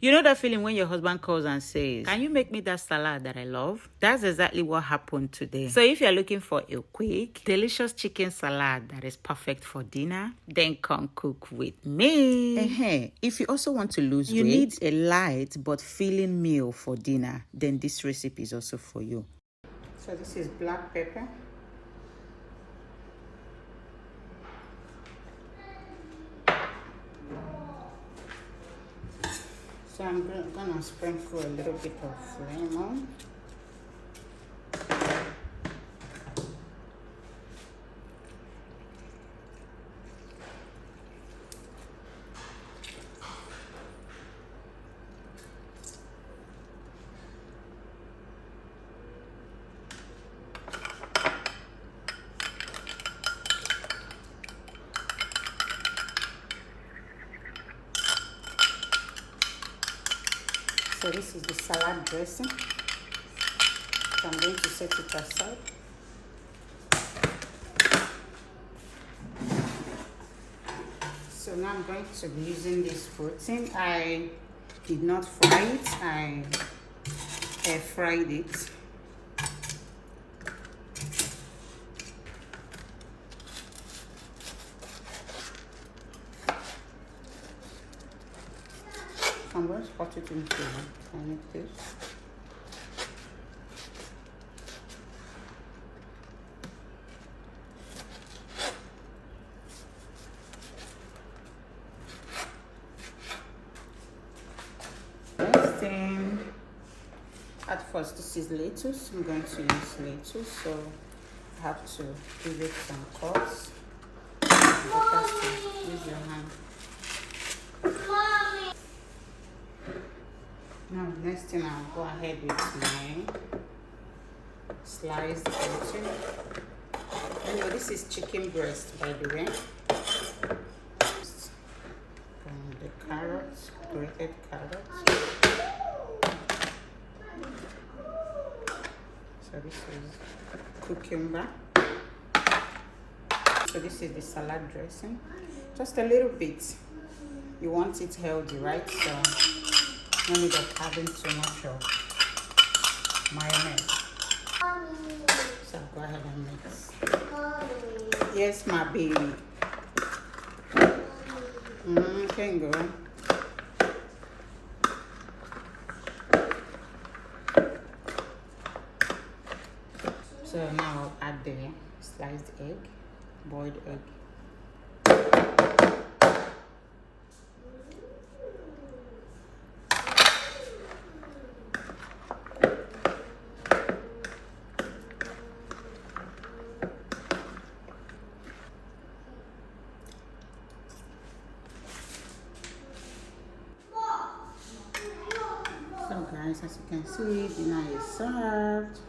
You know that feeling when your husband calls and says, "Can you make me that salad that I love?" That's exactly what happened today. So if you're looking for a quick, delicious chicken salad that is perfect for dinner, then come cook with me. If you also want to lose weight, you need a light but filling meal for dinner, then this recipe is also for you. So this is black pepper. So I'm gonna sprinkle a little bit of lemon. So this is the salad dressing. So I'm going to set it aside. So now I'm going to be using this protein. I did not fry it, I air fried it. I'm going to cut it into tiny pieces. At first, this is lettuce. I'm going to use lettuce, so I have to give it some cuts. You have to use your hand. Now, next thing I'll go ahead with my sliced protein. Anyway, this is chicken breast, by the way. The carrots, grated carrots. So this is cucumber. So this is the salad dressing. Just a little bit. You want it healthy, right? So no need of having too much of mayonnaise. So go ahead and mix. Yes, my baby. Can go. So now I'll add the sliced egg, boiled egg. So guys, as you can see, dinner is served.